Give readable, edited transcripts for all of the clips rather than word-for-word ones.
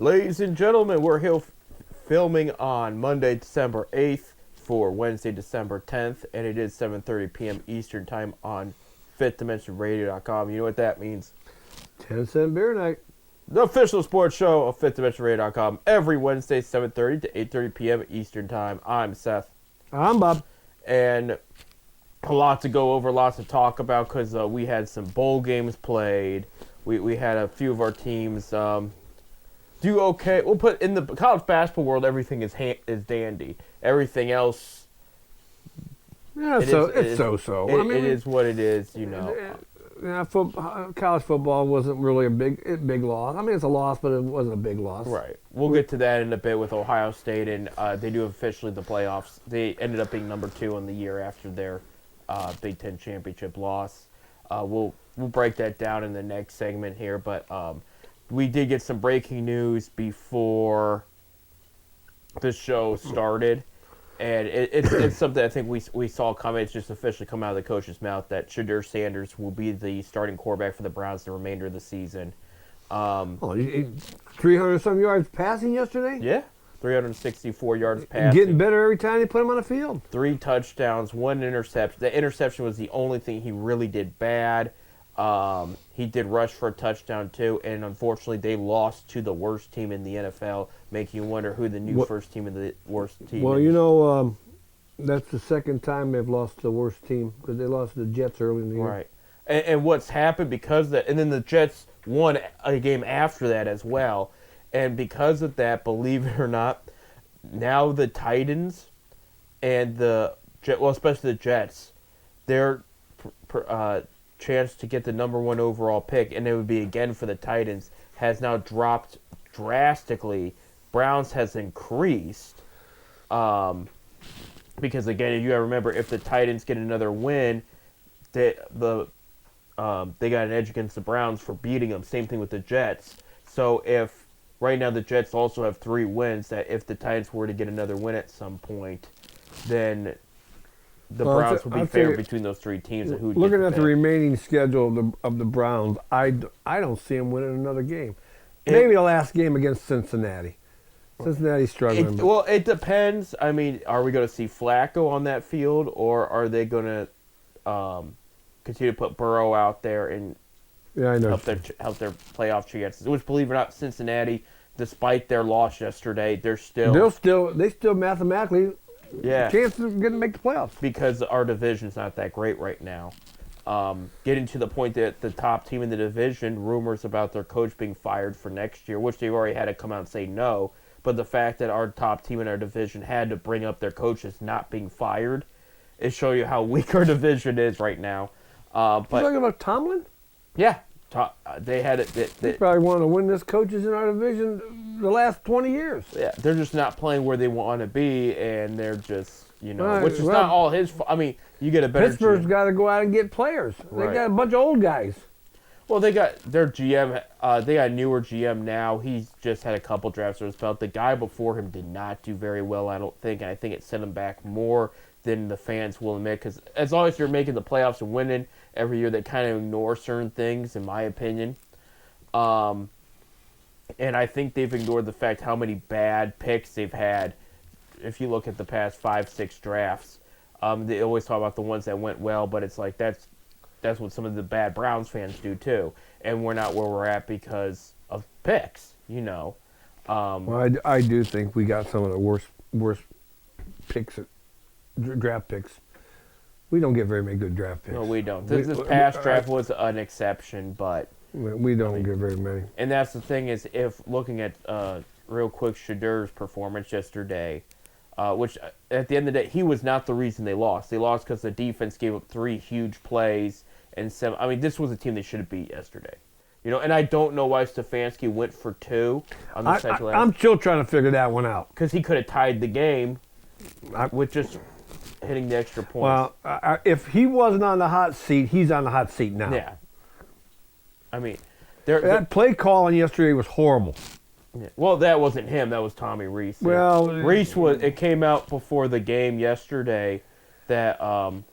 Ladies and gentlemen, we're here filming on Monday, December 8th for Wednesday, December 10th, and it is 7:30 p.m. Eastern Time on FifthDimensionRadio.com. You know what that means? 10-cent beer night. The official sports show of FifthDimensionRadio.com every Wednesday, 7:30 to 8:30 p.m. Eastern Time. I'm Seth. I'm Bob. And a lot to go over, lots to talk about because we had some bowl games played. We had a few of our teams do okay. We'll put in the college basketball world, everything is dandy. Everything else, Yeah, it's so-so. It is what it is, you know. Yeah, college football wasn't really a big loss. I mean, it's a loss, but it wasn't a big loss. Right. We'll get to that in a bit with Ohio State, and they do officially the playoffs. They ended up being number 2 in the year after their Big Ten championship loss. We'll break that down in the next segment here, but we did get some breaking news before the show started, and it's something I think we saw coming. It's just officially come out of the coach's mouth that Shedeur Sanders will be the starting quarterback for the Browns the remainder of the season. 300-some yards passing yesterday? Yeah, 364 yards passing. Getting better every time they put him on the field. 3 touchdowns, 1 interception. The interception was the only thing he really did bad. He did rush for a touchdown too, and unfortunately they lost to the worst team in the NFL, making you wonder who the new first team and the worst team Well, is. you know, that's the second time they've lost to the worst team because they lost to the Jets early in the year. Right. And what's happened because of that, and then the Jets won a game after that as well, and because of that, believe it or not, now the Titans and especially the Jets, their chance to get the number 1 overall pick, and it would be again for the Titans, has now dropped drastically. Browns has increased because again, if you remember, if the Titans get another win, they got an edge against the Browns for beating them. Same thing with the Jets. So if right now the Jets also have 3 wins, that if the Titans were to get another win at some point, then the Browns would be favored between those 3 teams. And looking at the remaining schedule of the Browns, I don't see them winning another game. Maybe the last game against Cincinnati. Cincinnati's struggling. Well, it depends. I mean, are we going to see Flacco on that field, or are they going to continue to put Burrow out there and help their playoff chances? Which, believe it or not, Cincinnati, despite their loss yesterday, they still mathematically. Yeah, chance of getting to make the playoffs because our division's not that great right now. Getting to the point that the top team in the division, rumors about their coach being fired for next year, which they've already had to come out and say no. But the fact that our top team in our division had to bring up their coaches not being fired, it shows you how weak our division is right now. But you talking about Tomlin? Yeah, they had it. They probably want to win this coaches in our division the last 20 years. Yeah, they're just not playing where they want to be, and they're just, which is not all his fault. I mean, you get a better Pittsburgh's got to go out and get players. Right. They got a bunch of old guys. Well, they got their GM. They got a newer GM now. He's just had a couple drafts under his belt. The guy before him did not do very well, I don't think. And I think it set him back more than the fans will admit. Because as long as you're making the playoffs and winning every year, they kind of ignore certain things, in my opinion. And I think they've ignored the fact how many bad picks they've had. If you look at the past 5-6 drafts, they always talk about the ones that went well, but it's like that's what some of the bad Browns fans do too. And we're not where we're at because of picks, Well, I do think we got some of the worst picks, draft picks. We don't get very many good draft picks. No, we don't. This past draft was an exception, but we don't get very many. And that's the thing is, if looking at real quick Shedeur's performance yesterday, which at the end of the day, he was not the reason they lost. They lost because the defense gave up 3 huge plays and 7. I mean, this was a team they should have beat yesterday. And I don't know why Stefanski went for 2 on the second half. I'm still trying to figure that one out. Because he could have tied the game with just hitting the extra points. Well, if he wasn't on the hot seat, he's on the hot seat now. Yeah. I mean, that play calling yesterday was horrible. Yeah. Well, that wasn't him. That was Tommy Rees. Well, Rees it came out before the game yesterday that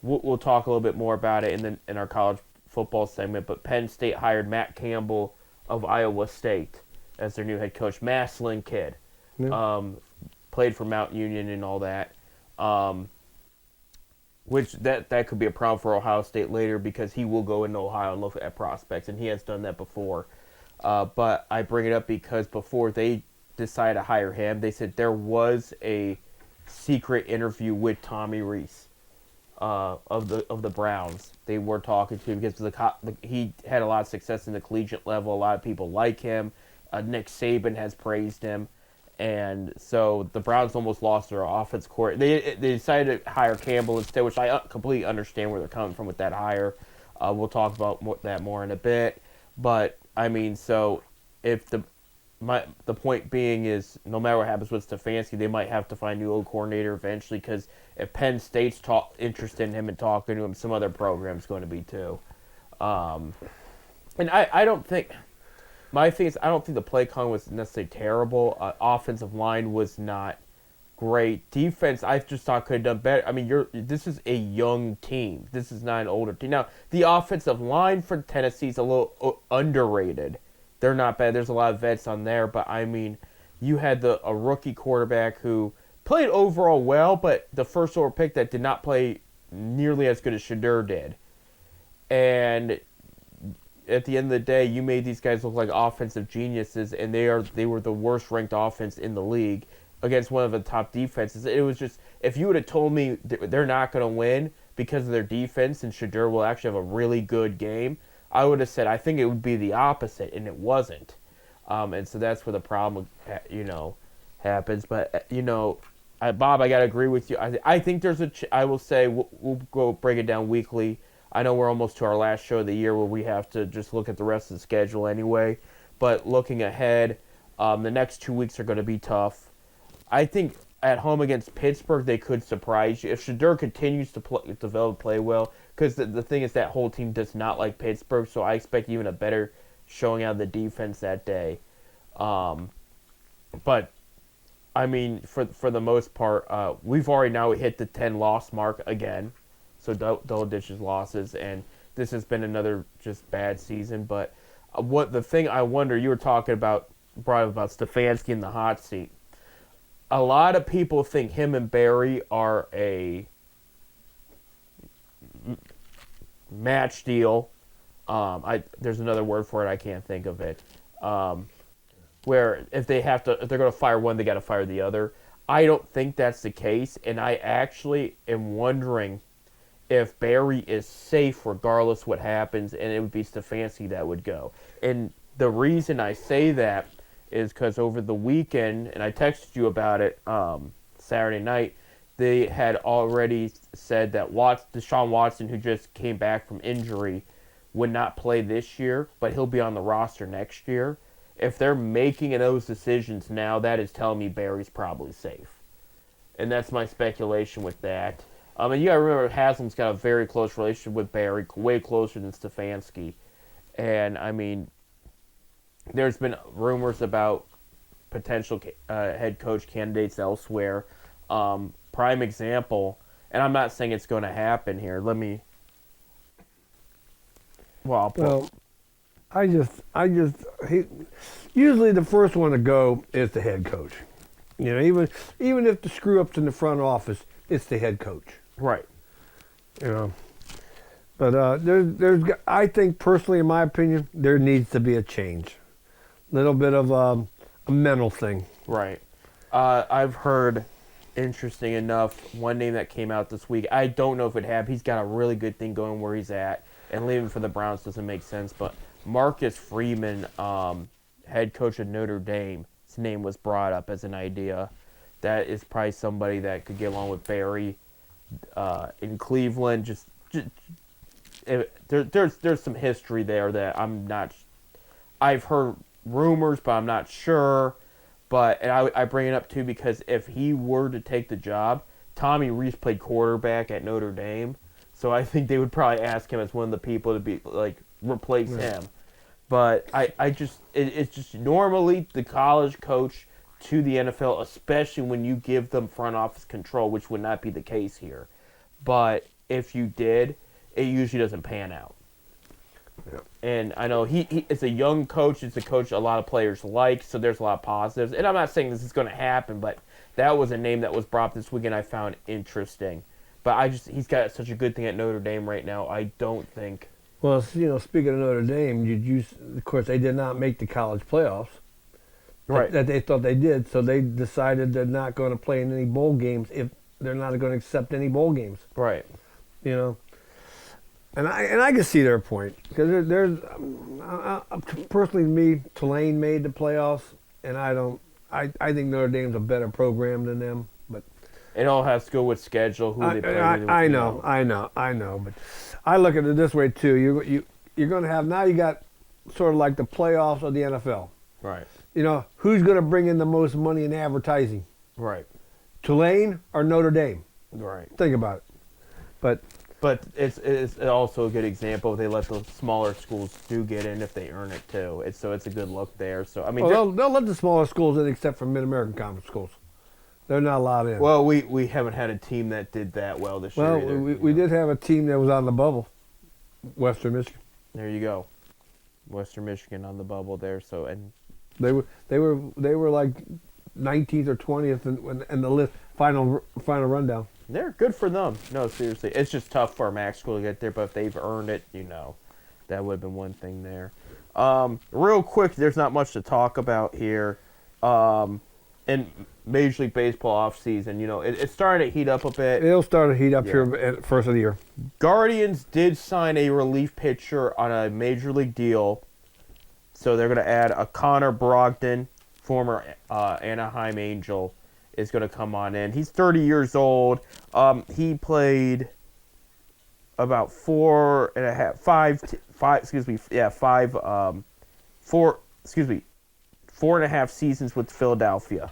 we'll talk a little bit more about it in our college football segment. But Penn State hired Matt Campbell of Iowa State as their new head coach. Maslin kid, Yeah. played for Mount Union and all that. Which that could be a problem for Ohio State later because he will go into Ohio and look at prospects, and he has done that before. But I bring it up because before they decided to hire him, they said there was a secret interview with Tommy Rees of the Browns. They were talking to him because he had a lot of success in the collegiate level. A lot of people like him. Nick Saban has praised him. And so the Browns almost lost their offense court. They decided to hire Campbell instead, which I completely understand where they're coming from with that hire. We'll talk about that more in a bit. But I mean, so if the point being is, no matter what happens with Stefanski, they might have to find a new coordinator eventually. Because if Penn State's interested in him and talking to him, some other program's going to be too. And I don't think. My thing is, I don't think the play calling was necessarily terrible. Offensive line was not great. Defense, I just thought could have done better. I mean, this is a young team. This is not an older team. Now, the offensive line for Tennessee is a little underrated. They're not bad. There's a lot of vets on there, but I mean, you had a rookie quarterback who played overall well, but the first overall pick that did not play nearly as good as Shedeur did. And at the end of the day, you made these guys look like offensive geniuses, and they were the worst ranked offense in the league against one of the top defenses. It was just, if you would have told me they're not going to win because of their defense and Shedeur will actually have a really good game, I would have said I think it would be the opposite, and it wasn't. And so that's where the problem, happens. But Bob, I gotta agree with you. I think there's I will say we'll go break it down weekly. I know we're almost to our last show of the year where we have to just look at the rest of the schedule anyway. But looking ahead, the next 2 weeks are going to be tough. I think at home against Pittsburgh, they could surprise you. If Shedeur continues to play well, because the thing is that whole team does not like Pittsburgh, so I expect even a better showing out of the defense that day. But, I mean, for the most part, we've already now hit the 10-loss mark again. So double digits losses, and this has been another just bad season. But what the thing I wonder, you were talking about, brought up about Stefanski in the hot seat. A lot of people think him and Barry are a match deal. There's another word for it, I can't think of it. Where if they're going to fire one, they got to fire the other. I don't think that's the case, and I actually am wondering if Barry is safe regardless what happens, and it would be Stefanski that would go. And the reason I say that is because over the weekend, and I texted you about it Saturday night, they had already said that Deshaun Watson, who just came back from injury, would not play this year, but he'll be on the roster next year. If they're making those decisions now, that is telling me Barry's probably safe. And that's my speculation with that. And you got to remember, Haslam's got a very close relationship with Barry, way closer than Stefanski. And, I mean, there's been rumors about potential head coach candidates elsewhere. Prime example, and I'm not saying it's going to happen here. Usually the first one to go is the head coach. Even if the screw ups in the front office, it's the head coach. Right. But I think personally, in my opinion, there needs to be a change. A little bit of a mental thing. Right. I've heard, interesting enough, one name that came out this week. I don't know if it happened. He's got a really good thing going where he's at, and leaving for the Browns doesn't make sense. But Marcus Freeman, head coach of Notre Dame, his name was brought up as an idea. That is probably somebody that could get along with Barry. In Cleveland, there's some history there that I'm not. I've heard rumors, but I'm not sure. And I bring it up too because if he were to take the job, Tommy Rees played quarterback at Notre Dame, so I think they would probably ask him as one of the people to be replace him. But it's just normally the college coach to the NFL, especially when you give them front office control, which would not be the case here. But if you did, it usually doesn't pan out. And I know he is a young coach. It's a coach a lot of players like, so there's a lot of positives. And I'm not saying this is going to happen, but that was a name that was brought up this weekend I found interesting. But he's got such a good thing at Notre Dame right now. I don't think. Well, speaking of Notre Dame, of course, they did not make the college playoffs. Right. That they thought they did, so they decided they're not going to play in any bowl games if they're not going to accept any bowl games. Right. And I can see their point because there's personally to me, Tulane made the playoffs, and I think Notre Dame's a better program than them, but it all has to go with schedule, who they play. I know, but I look at it this way too. You're going to have now you got sort of like the playoffs of the NFL. Right. Who's going to bring in the most money in advertising? Right. Tulane or Notre Dame? Right. Think about it. But it's also a good example. They let the smaller schools do get in if they earn it too. It's a good look there. So I mean, they'll let the smaller schools in except for Mid-American Conference schools. They're not allowed in. Well, we haven't had a team that did that well this year. Well, we did have a team that was on the bubble, Western Michigan. There you go, Western Michigan on the bubble there. So and they were like 19th or 20th in the list final rundown. They're good for them. No, seriously. It's just tough for a MAC school to get there, but if they've earned it, that would have been one thing there. Real quick, there's not much to talk about here. In Major League Baseball offseason, it's starting to heat up a bit. It'll start to heat up here at first of the year. Guardians did sign a relief pitcher on a Major League deal. So they're going to add a Connor Brogdon, former Anaheim Angel, is going to come on in. He's 30 years old. He played about 4.5 seasons with Philadelphia,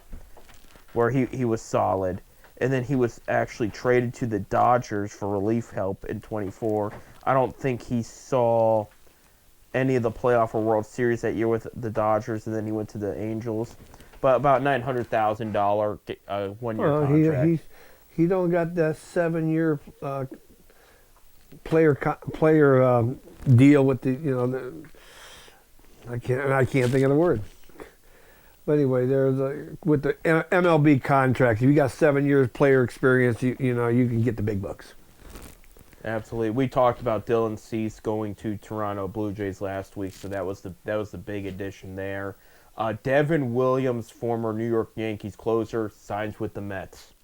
where he was solid. And then he was actually traded to the Dodgers for relief help in 24. I don't think he saw any of the playoff or World Series that year with the Dodgers, and then he went to the Angels. But about $900,000 one-year contract. He don't got that 7-year player deal with the I can't think of the word. But anyway, with the MLB contract, if you got 7 years player experience, you can get the big bucks. Absolutely. We talked about Dylan Cease going to Toronto Blue Jays last week, so that was the big addition there. Devin Williams, former New York Yankees closer, signs with the Mets.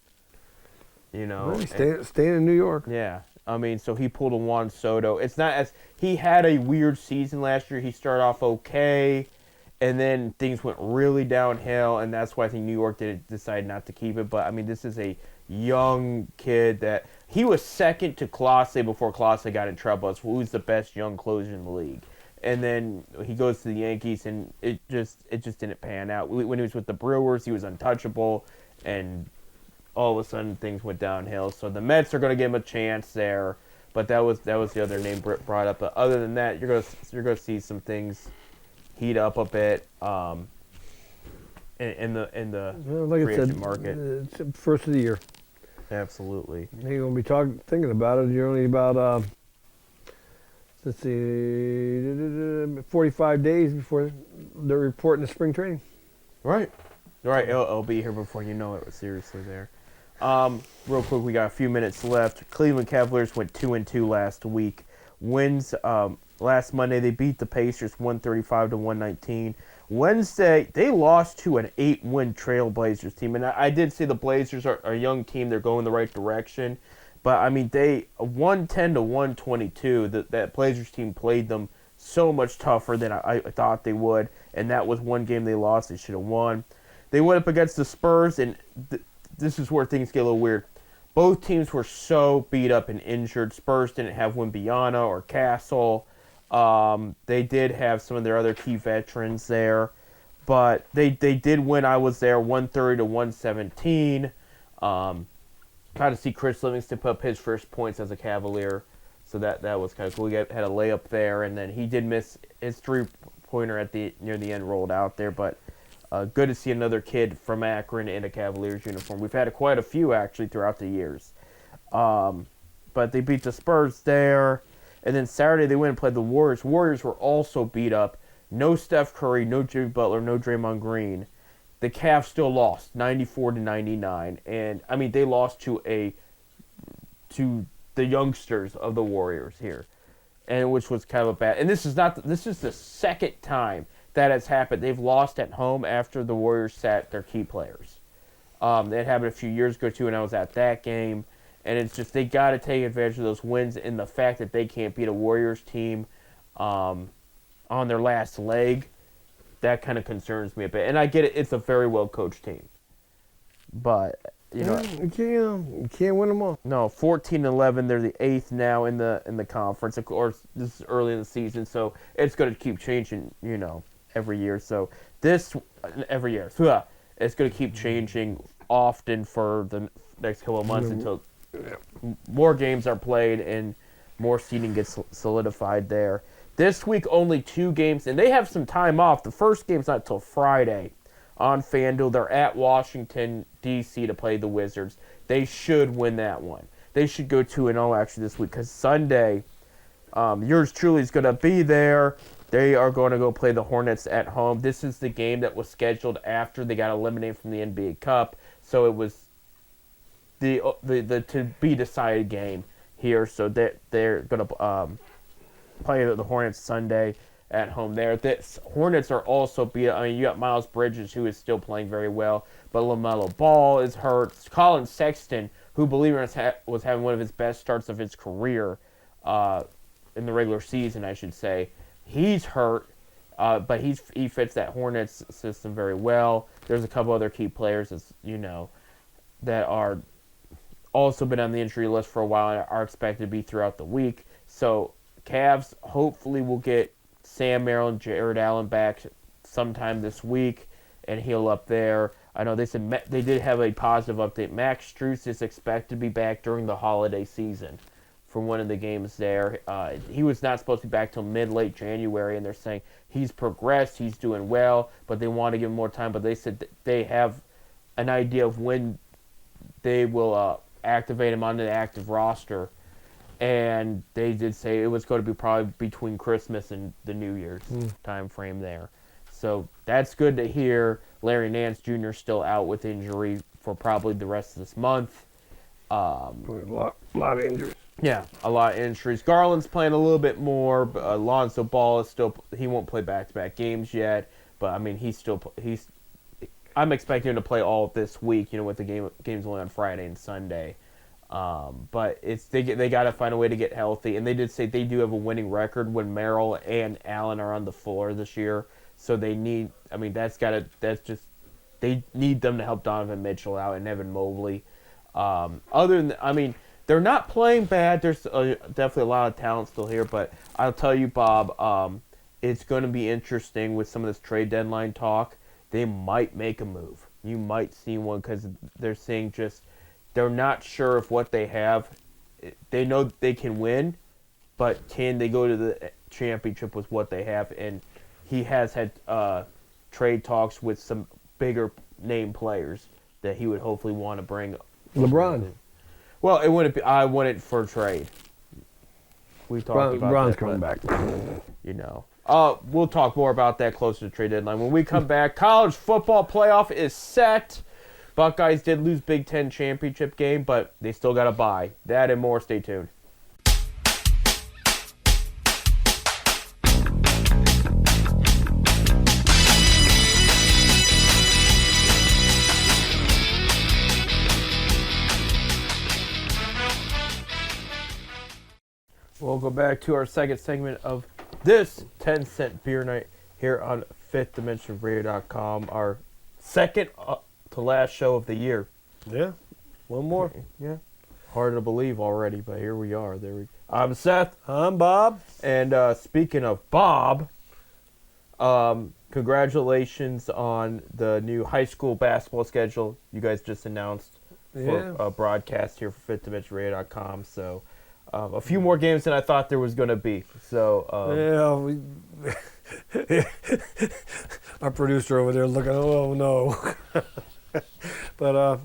Staying in New York. Yeah, I mean, so he pulled a Juan Soto. It's not as he had a weird season last year. He started off okay, and then things went really downhill, and that's why I think New York decide not to keep it. But I mean, this is a young kid that he was second to Clase before Clase got in trouble as who's the best young closer in the league. And then he goes to the Yankees, and it just didn't pan out. When he was with the Brewers, he was untouchable, and all of a sudden things went downhill. So the Mets are going to give him a chance there, but that was the other name Britt brought up. But other than that, you're going to see some things heat up a bit in the like free I said, agent market. It's first of the year. Absolutely. You're going to be thinking about it. You're only about let's see, 45 days before they're reporting to spring training. Right. It'll be here before you know it. Seriously, there. Real quick, we got a few minutes left. Cleveland Cavaliers went 2-2 last week. Wins last Monday. They beat the Pacers 135-119. Wednesday, they lost to an 8-win Trailblazers team, and I did say the Blazers are a young team. They're going the right direction. But, I mean, they 110-122. That Blazers team played them so much tougher than I thought they would, and that was one game they lost. They should have won. They went up against the Spurs, and this is where things get a little weird. Both teams were so beat up and injured. Spurs didn't have Wembanyama or Castle. They did have some of their other key veterans there, but they did win. I was there 130-117. Got to see Chris Livingston put up his first points as a Cavalier, so that was kind of cool. He had a layup there, and then he did miss his three-pointer near the end, rolled out there. But good to see another kid from Akron in a Cavaliers uniform. We've had quite a few actually throughout the years, but they beat the Spurs there, And then Saturday they went and played the Warriors. Warriors were also beat up. No Steph Curry, no Jimmy Butler, no Draymond Green. The Cavs still lost 94-99, and I mean they lost to the youngsters of the Warriors here, and which was kind of a bad. And this is the second time that has happened. They've lost at home after the Warriors sat their key players. That happened a few years ago too, and I was at that game. And it's just they got to take advantage of those wins, and the fact that they can't beat a Warriors team on their last leg, that kind of concerns me a bit. And I get it; it's a very well coached team, but you can't win them all. No, 14-11. They're the 8th now in the conference. Of course, this is early in the season, so it's going to keep changing. Every year. So every year, it's going to keep changing often for the next couple of months until more games are played and more seeding gets solidified there. This week, only 2 games, and they have some time off. The first game's not until Friday on FanDuel. They're at Washington, D.C. to play the Wizards. They should win that one. They should go 2-0 actually this week because Sunday, yours truly is going to be there. They are going to go play the Hornets at home. This is the game that was scheduled after they got eliminated from the NBA Cup, so it was the to be decided game here. So they're going to play the Hornets Sunday at home there. The Hornets are also beat. I mean, you got Miles Bridges, who is still playing very well, but LaMelo Ball is hurt. Colin Sexton, who, believe it or not, was having one of his best starts of his career in the regular season, I should say. He's hurt, but he fits that Hornets system very well. There's a couple other key players, as you know, that are also been on the injury list for a while and are expected to be throughout the week. So Cavs hopefully will get Sam Merrill and Jared Allen back sometime this week and heal up there. I know they said they did have a positive update. Max Strus is expected to be back during the holiday season for one of the games there. He was not supposed to be back till mid-late January, and they're saying he's progressed, he's doing well, but they want to give him more time. But they said that they have an idea of when they will activate him onto the active roster, and they did say it was going to be probably between Christmas and the New Year's time frame there. So that's good to hear. Larry Nance Jr. still out with injury for probably the rest of this month. A lot of injuries. Yeah, a lot of injuries. Garland's playing a little bit more. But Alonzo Ball is still. He won't play back-to-back games yet, but I mean he's. I'm expecting him to play all this week. With the games only on Friday and Sunday. But they got to find a way to get healthy, and they did say they do have a winning record when Merrill and Allen are on the floor this year. So they need. I mean they need them to help Donovan Mitchell out and Evan Mobley. They're not playing bad. There's definitely a lot of talent still here, but I'll tell you, Bob, it's going to be interesting with some of this trade deadline talk. They might make a move. You might see one because they're saying they're not sure if what they have. They know they can win, but can they go to the championship with what they have? And he has had trade talks with some bigger name players that he would hopefully want to bring. LeBron. Well, it wouldn't be. I want it for trade. We talked about LeBron's that, coming back. We'll talk more about that closer to trade deadline. When we come back, college football playoff is set. Buckeyes did lose Big Ten championship game, but they still got a bye. That and more. Stay tuned. We'll go back to our second segment of this 10-cent beer night here on FifthDimensionRadio.com. Our second to last show of the year. Yeah, one more. Yeah, hard to believe already, but here we are. I'm Seth. I'm Bob. And speaking of Bob, congratulations on the new high school basketball schedule you guys just announced for a broadcast here for FifthDimensionRadio.com. So. A few more games than I thought there was going to be. So our producer over there looking, oh no. But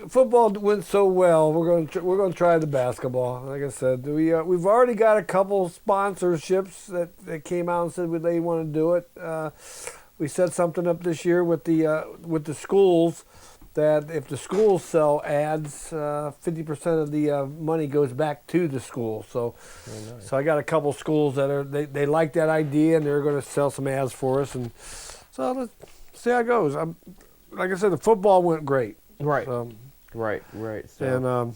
football went so well. We're going to try the basketball. Like I said, we've already got a couple sponsorships that came out and said they want to do it. We set something up this year with the schools that if the schools sell ads, 50% of the money goes back to the school. So, nice. so I got a couple schools that they like that idea and they're going to sell some ads for us. And so let's see how it goes. Like I said, the football went great. Right. Right. So.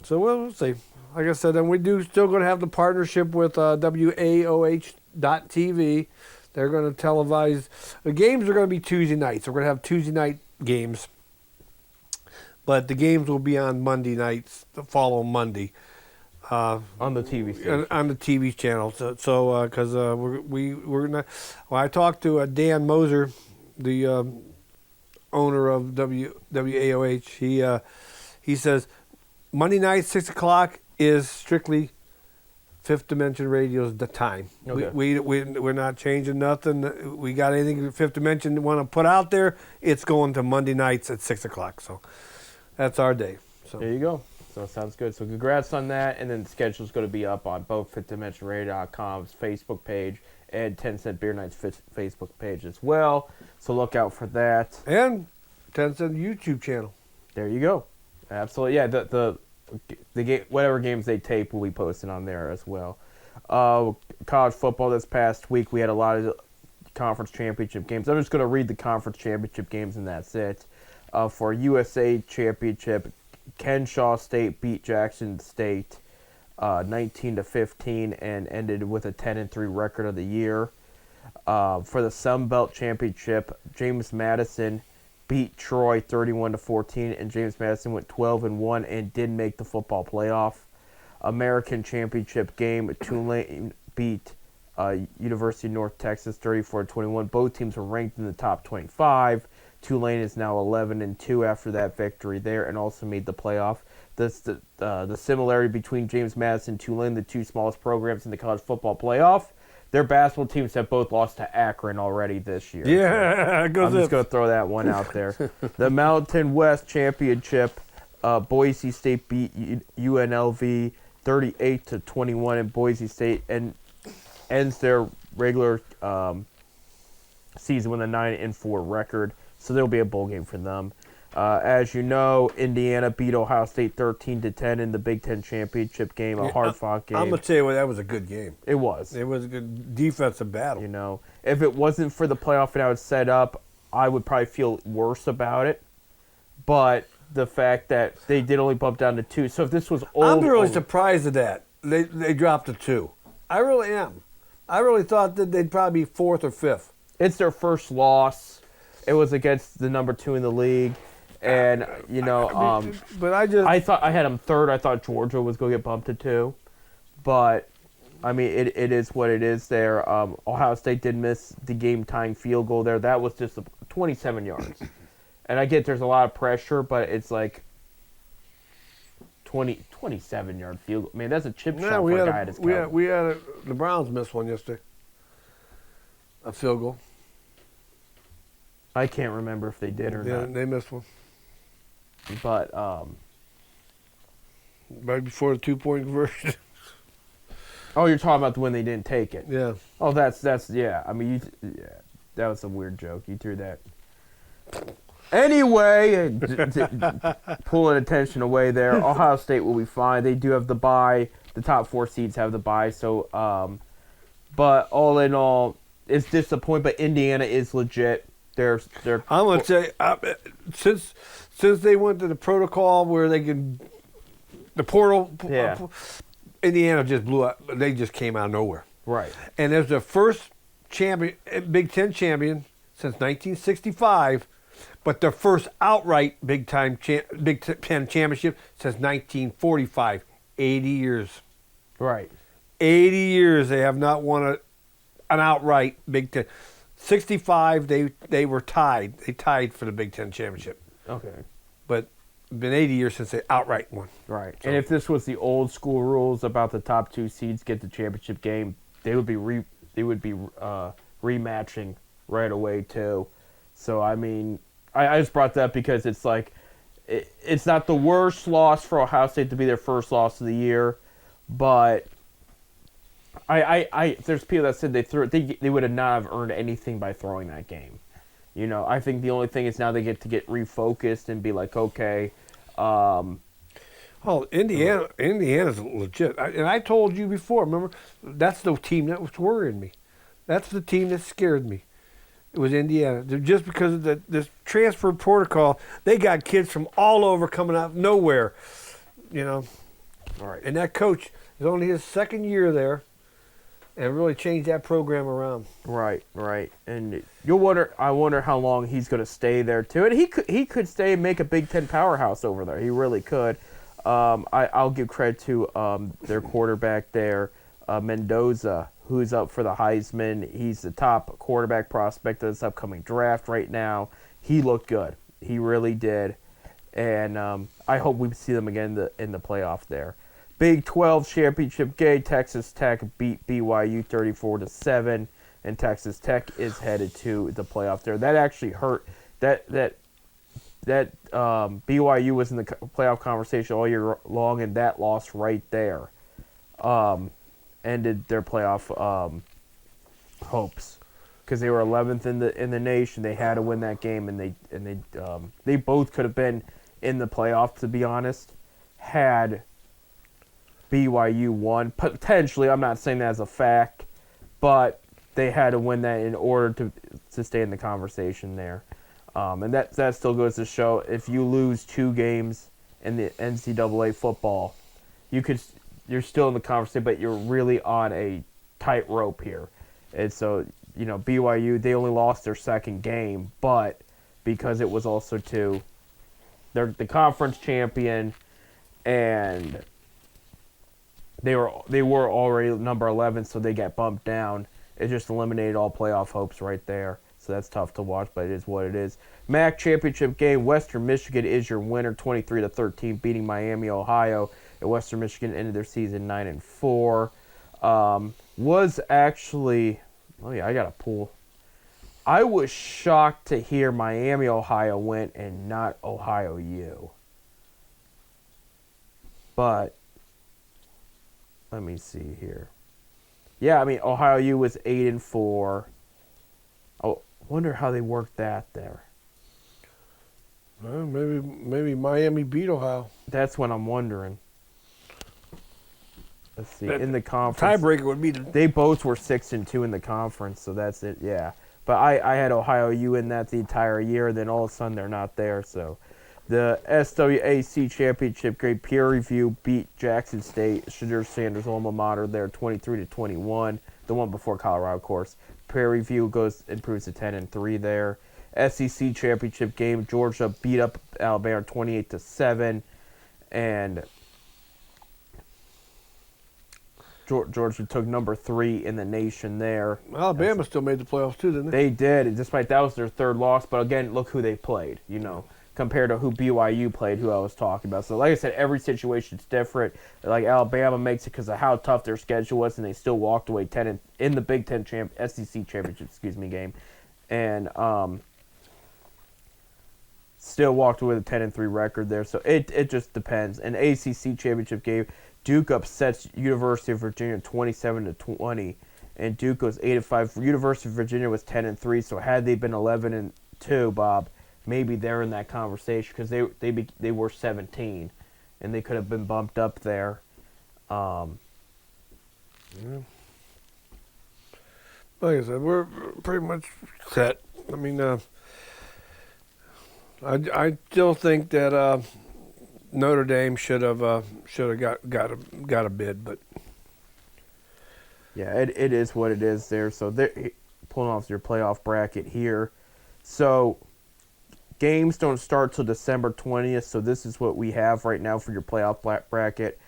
So we'll see. Like I said, then we still going to have the partnership with WAOH.TV. They're going to televise. The games are going to be Tuesday nights. We're going to have Tuesday night games. But the games will be on Monday nights, the following Monday. On the TV station. On the TV channel. So because we're not. Well, I talked to Dan Moser, the owner of WAOH. He says Monday night 6 o'clock is strictly Fifth Dimension Radio's the time. Okay. We're not changing nothing. We got anything Fifth Dimension want to put out there, it's going to Monday nights at 6 o'clock. So that's our day. So There you go. So sounds good. So congrats on that. And then the schedule is going to be up on both FifthDimensionRadio.com's Facebook page and 10 Cent Beer Night's Facebook page as well. So look out for that. And 10 Cent YouTube channel. There you go. Absolutely. Yeah, the game, whatever games they tape will be posted on there as well. College football this past week, we had a lot of conference championship games. I'm just going to read the conference championship games and that's it. For USA Championship, Kenshaw State beat Jackson State 19-15 and ended with a 10-3 record of the year. For the Sun Belt Championship, James Madison beat Troy 31-14, and James Madison went 12-1 and did make the football playoff. American Championship game, Tulane beat University of North Texas 34-21. Both teams were ranked in the top 25. Tulane is now 11-2 after that victory there, and also made the playoff. The similarity between James Madison and Tulane, the two smallest programs in the college football playoff. Their basketball teams have both lost to Akron already this year. Yeah, So I'm just going to throw that one out there. The Mountain West Championship, Boise State beat UNLV 38-21, and Boise State ends their regular season with a 9-4 record. So there'll be a bowl game for them. As you know, Indiana beat Ohio State 13-10 in the Big Ten championship game, a hard-fought game. I'm going to tell you what, that was a good game. It was. It was a good defensive battle. You know, if it wasn't for the playoff and I was set up, I would probably feel worse about it. But the fact that they did only bump down to 2. So if this was old, I'm really surprised at that. They dropped to 2. I really am. I really thought that they'd probably be 4th or 5th. It's their first loss. It was against the number 2 in the league. And, you know, but I thought I had them 3rd. I thought Georgia was going to get bumped to 2. But, I mean, it is what it is there. Ohio State did miss the game-tying field goal there. That was just 27 yards. And I get there's a lot of pressure, but it's like 27-yard field goal. Man, that's a chip shot for a guy at his caliber. We had the Browns missed one yesterday. A field goal. I can't remember if they did or not. They missed one. But right before the 2-point conversion. Oh, you're talking about when they didn't take it. Yeah. Oh, that's yeah. I mean, that was a weird joke. You threw that. Anyway, pulling attention away there. Ohio State will be fine. They do have the bye. The top 4 seeds have the bye. So, but all in all, it's disappointing. But Indiana is legit. They're. I'm gonna say since they went to the protocol where they could the portal. Yeah. Indiana just blew up. They just came out of nowhere. Right. And there's the first champion, Big Ten champion since 1965, but the first outright Big Ten championship since 1945. 80 years. Right. 80 years they have not won an outright Big Ten. 65 they were tied. They tied for the Big Ten championship. Okay. But it's been 80 years since they outright won. Right. So. And if this was the old school rules about the top 2 seeds get the championship game, they would be rematching right away too. So I mean, I just brought that up because it's like it's not the worst loss for Ohio State to be their first loss of the year, but there's people that said they would have not have earned anything by throwing that game. I think the only thing is now they get to get refocused and be like, okay. Indiana's legit. And I told you before, remember, that's the team that was worrying me. That's the team that scared me. It was Indiana. Just because of this transfer protocol, they got kids from all over coming out of nowhere. All right. And that coach is only his second year there and really changed that program around. Right. And I wonder how long he's going to stay there too. And he could stay and make a Big Ten powerhouse over there. He really could. I'll give credit to their quarterback there, Mendoza, who's up for the Heisman. He's the top quarterback prospect of this upcoming draft right now. He looked good. He really did. And I hope we see them again in the playoff there. Big 12 championship game. Texas Tech beat BYU 34-7, and Texas Tech is headed to the playoff there. That actually hurt. That BYU was in the playoff conversation all year long, and that loss right there ended their playoff hopes, because they were 11th in the nation. They had to win that game, and they both could have been in the playoff, to be honest, had BYU won. Potentially, I'm not saying that as a fact, but they had to win that in order to stay in the conversation there. And that still goes to show, if you lose 2 games in the NCAA football, you're still in the conversation, but you're really on a tight rope here. And so, BYU, they only lost their second game, but because it was also they're the conference champion, and they were already number 11, so they got bumped down. It just eliminated all playoff hopes right there. So that's tough to watch, but it is what it is. MAC championship game. Western Michigan is your winner, 23-13, beating Miami, Ohio. And Western Michigan ended their season 9-4. Was actually, I got a pool. I was shocked to hear Miami, Ohio win and not Ohio U. But let me see here. Yeah, Ohio U was 8-4. Oh, wonder how they worked that there. Well, maybe Miami beat Ohio. That's what I'm wondering. Let's see. In the conference, tiebreaker would be they both were 6-2 in the conference, so that's it. Yeah, but I had Ohio U in that the entire year. Then all of a sudden they're not there. So the SWAC championship grade peer review beat Jackson State, Shadur Sanders' alma mater there, 23-21. The one before Colorado, of course. Prairie View improves to 10-3 there. SEC championship game, Georgia beat up Alabama 28-7, and Georgia took number 3 in the nation there. Alabama still made the playoffs too, didn't they? They did, despite that was their third loss. But again, look who they played. Compared to who BYU played, who I was talking about. So like I said, every situation's different. Like Alabama makes it because of how tough their schedule was, and they still walked away in the Big Ten SEC championship game, and still walked away with a 10-3 record there. So it just depends. An ACC championship game, Duke upsets University of Virginia 27-20, and Duke was 8-5. University of Virginia was 10-3. So had they been 11-2, Bob, maybe they're in that conversation, because they were 17, and they could have been bumped up there. Yeah. Like I said, we're pretty much set. I still think that Notre Dame should have got a bid, but yeah, it is what it is there. So they're pulling off your playoff bracket here. So games don't start till December 20th, so this is what we have right now for your playoff bracket.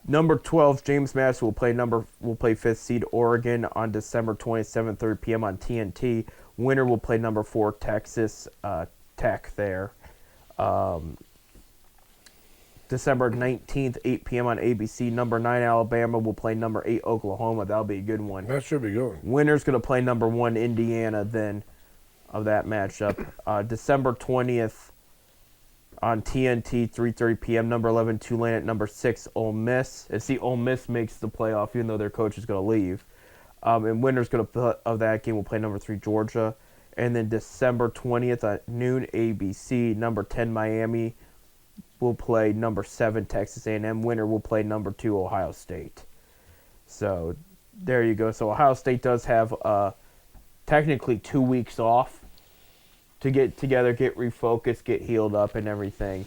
Number 12, James Madison will play 5th seed Oregon on December 27th, 3 p.m. on TNT. Winner will play number 4, Texas Tech there. December 19th, 8 p.m. on ABC. Number 9, Alabama will play number 8, Oklahoma. That'll be a good one. That should be good. Winner's going to play number 1, Indiana, then. of that matchup. December 20th on TNT, 3:30 p.m. Number 11 Tulane at number 6 Ole Miss. And see, Ole Miss makes the playoff even though their coach is going to leave. And winners of that game will play number 3 Georgia. And then December 20th at noon ABC, number 10 Miami will play number 7 Texas A&M. Winner will play number 2 Ohio State. So there you go. So Ohio State does have technically 2 weeks off to get together, get refocused, get healed up, and everything.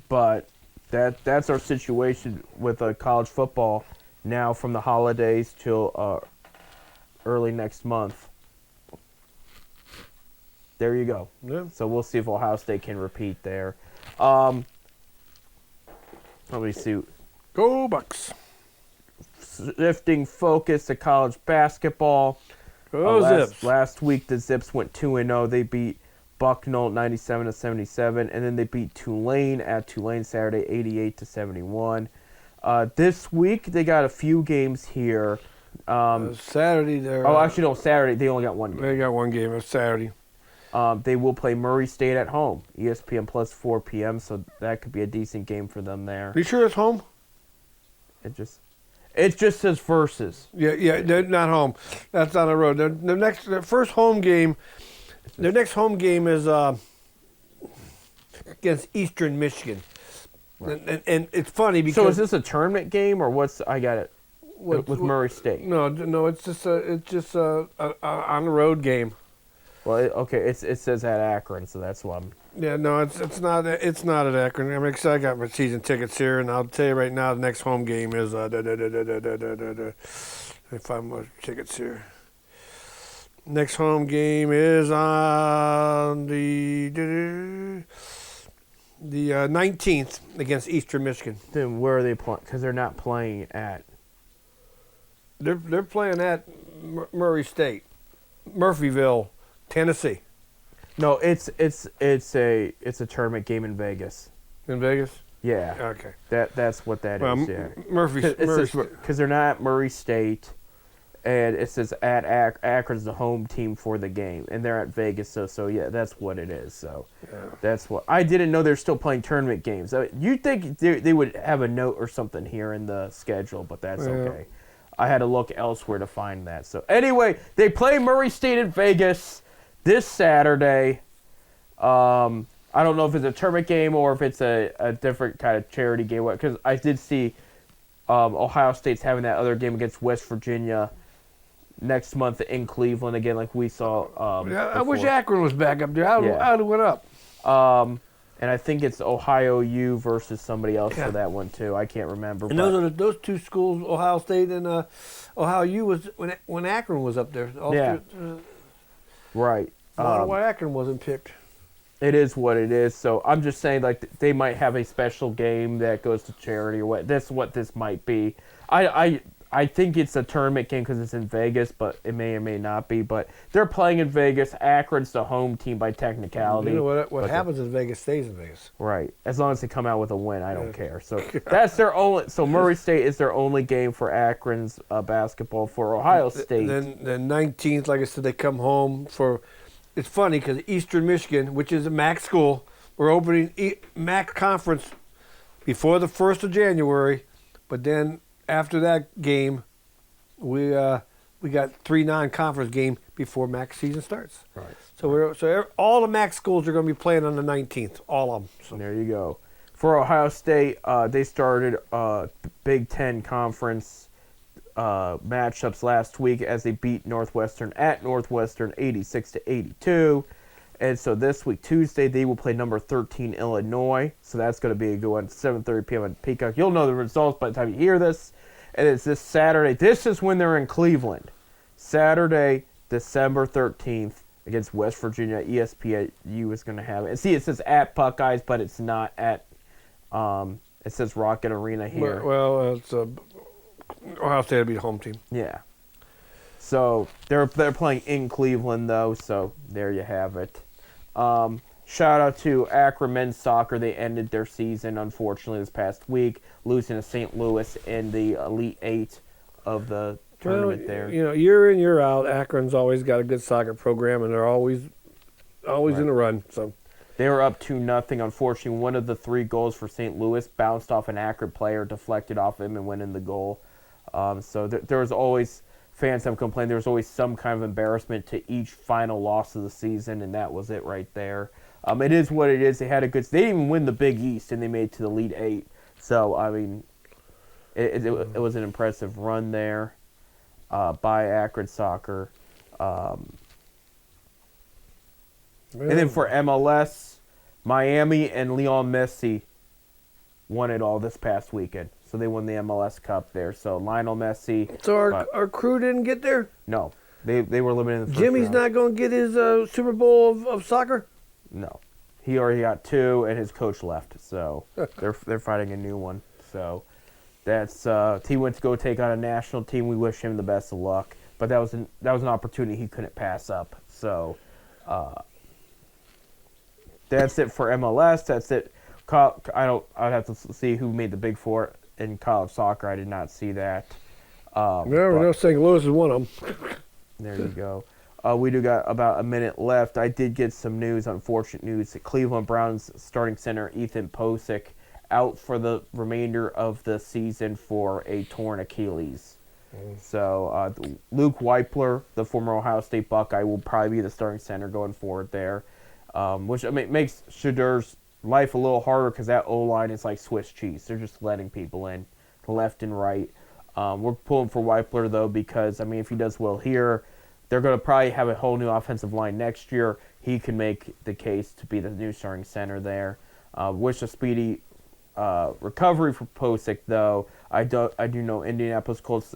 But that's our situation with college football now from the holidays till early next month. There you go. Yeah. So we'll see if Ohio State can repeat there. Let me see. Go Bucks. Shifting focus to college basketball. Go Zips. Last week the Zips went 2-0. They beat Bucknell 97-77, and then they beat Tulane at Tulane Saturday 88-71. This week they got a few games here. Saturday there. Oh, actually no, Saturday they only got one game. They got one game. It's Saturday. They will play Murray State at home, ESPN Plus 4 p.m. So that could be a decent game for them there. Are you sure it's home? It just says versus. Yeah, they're not home. That's on the road. Their first home game. Their next home game is against Eastern Michigan. Right. And it's funny because. So is this a tournament game or what's? I got it. With Murray State. No, it's just a on the road game. Well, it says at Akron, so that's why I'm. Yeah, no, it's not at Akron. I mean, 'cause I got my season tickets here, and I'll tell you right now, the next home game is let me find my tickets here. Next home game is on the 19th against Eastern Michigan. Then where are they playing? Because they're not playing at. They're playing at Murray State, Murphyville, Tennessee. No, it's a tournament game in Vegas. In Vegas? Yeah. Okay. That's what that is. Yeah. Murphy. Because they're not at Murray State, and it says at Akron's the home team for the game, and they're at Vegas. So yeah, that's what it is. So that's what I didn't know they're still playing tournament games. You'd think they would have a note or something here in the schedule, but that's okay. I had to look elsewhere to find that. So anyway, they play Murray State in Vegas this Saturday. I don't know if it's a tournament game or if it's a different kind of charity game. Because I did see Ohio State's having that other game against West Virginia next month in Cleveland again, like we saw. I wish Akron was back up there. I'd have went up. And I think it's Ohio U versus somebody else for that one too. I can't remember. And those two schools, Ohio State and Ohio U, was when Akron was up there. Right. I don't know why Akron wasn't picked. It is what it is. So I'm just saying, like, they might have a special game that goes to charity or what. That's what this might be. I think it's a tournament game because it's in Vegas, but it may or may not be. But they're playing in Vegas. Akron's the home team by technicality. You know what happens in Vegas stays in Vegas. Right. As long as they come out with a win, I don't care. So that's their only. So Murray State is their only game for Akron's basketball. For Ohio State, Then the 19th, like I said, they come home for. It's funny because Eastern Michigan, which is a MAC school, we're opening MAC conference before the 1st of January, but then after that game, we got 3 non-conference games before MAC season starts. Right. So all the MAC schools are going to be playing on the 19th, all of them. So. There you go. For Ohio State, they started Big Ten Conference matchups last week as they beat Northwestern at Northwestern 86-82. And so this week, Tuesday, they will play number 13 Illinois. So that's going to be a good one, 7:30 p.m. on Peacock. You'll know the results by the time you hear this. And it's this Saturday. This is when they're in Cleveland. Saturday, December 13th against West Virginia. ESPNU is going to have it. And see, it says at Buckeyes, but it's not at it says Rocket Arena here. Well, it's Ohio State will be the home team. Yeah. So they're playing in Cleveland though, so there you have it. Shout out to Akron men's soccer. They ended their season unfortunately this past week, losing to St. Louis in the Elite Eight of the tournament there. You know, year in, year out, Akron's always got a good soccer program, and they're always in the run. So They were up 2-0. Unfortunately, one of the 3 goals for St. Louis bounced off an Akron player, deflected off him, and went in the goal. So there was always, fans have complained, there was always some kind of embarrassment to each final loss of the season, and that was it right there. It is what it is. They had a good. They didn't even win the Big East, and they made it to the Elite Eight. So I mean, it was an impressive run there by Akron Soccer. And then for MLS, Miami and Lionel Messi won it all this past weekend. So they won the MLS Cup there. So Lionel Messi. So our crew didn't get there? No. They were limited in the first Jimmy's round. not going to get his Super Bowl of soccer? No. He already got 2, and his coach left. So they're fighting a new one. So that's he went to go take on a national team. We wish him the best of luck. But that was an opportunity he couldn't pass up. So that's it for MLS. That's it. I'd have to see who made the Big Four in college soccer. I did not see that. No, St. Louis is one of them. There you go. We do got about a minute left. I did get some news, unfortunate news. The Cleveland Browns starting center Ethan Posick out for the remainder of the season for a torn Achilles. So Luke Weipler, the former Ohio State Buckeye, will probably be the starting center going forward there, which makes Shedur's life a little harder because that O-line is like Swiss cheese. They're just letting people in left and right. We're pulling for Weipler, though, because, I mean, if he does well here, they're going to probably have a whole new offensive line next year. He can make the case to be the new starting center there. Wish a speedy recovery for Posick, though. I do know Indianapolis Colts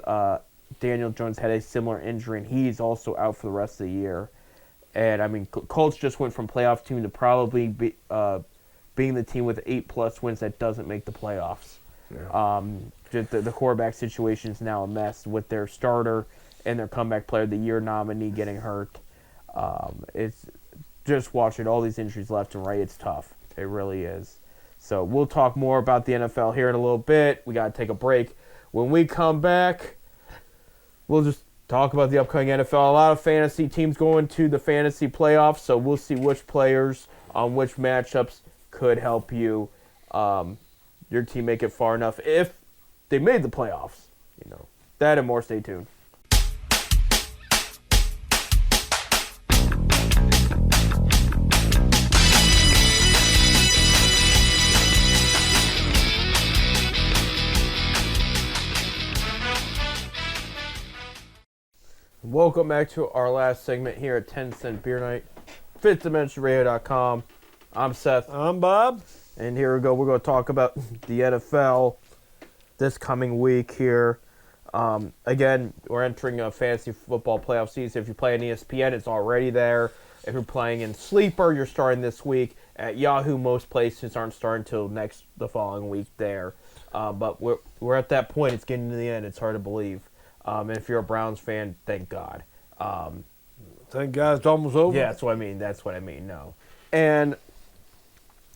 Daniel Jones had a similar injury, and he's also out for the rest of the year. And, I mean, Colts just went from playoff team to probably being the team with 8+ wins that doesn't make the playoffs. Yeah. Just the quarterback situation is now a mess with their starter and their comeback player of the year nominee getting hurt. It's just watching all these injuries left and right. It's tough. It really is. So we'll talk more about the NFL here in a little bit. We got to take a break. When we come back, we'll just talk about the upcoming NFL. A lot of fantasy teams going to the fantasy playoffs, so we'll see which players on which matchups could help you, your team make it far enough if they made the playoffs. You know, that and more. Stay tuned. Welcome back to our last segment here at 10 Cent Beer Night. FifthDimensionRadio.com. I'm Seth. I'm Bob. And here we go. We're going to talk about the NFL this coming week here. Again, we're entering a fantasy football playoff season. If you play on ESPN, it's already there. If you're playing in Sleeper, you're starting this week. At Yahoo, most places aren't starting until the following week there. But we're at that point. It's getting to the end. It's hard to believe. And if you're a Browns fan, thank God. Thank God it's almost over. Yeah, that's what I mean. No. And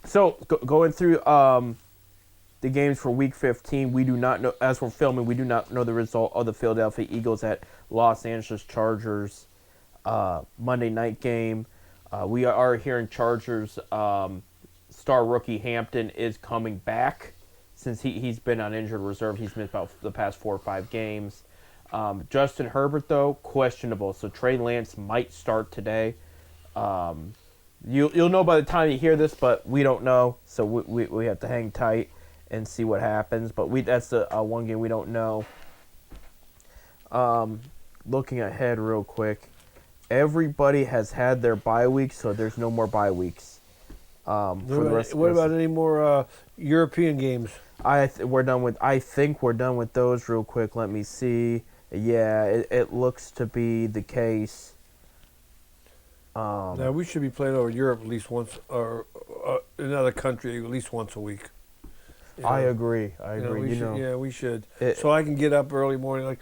so going through the games for Week 15, we do not know, as we're filming, we do not know the result of the Philadelphia Eagles at Los Angeles Chargers Monday night game. We are hearing Chargers star rookie Hampton is coming back since he's been on injured reserve. He's missed about the past 4 or 5 games. Justin Herbert, though, questionable. So Trey Lance might start today. You'll know by the time you hear this, but we don't know. So we have to hang tight and see what happens. But that's the one game we don't know. Looking ahead real quick, everybody has had their bye weeks, so there's no more bye weeks. What about any more European games? I think we're done with those real quick. Let me see. Yeah, it looks to be the case. Now we should be playing over Europe at least once, or another country at least once a week. I agree. Yeah, we should. So I can get up early morning,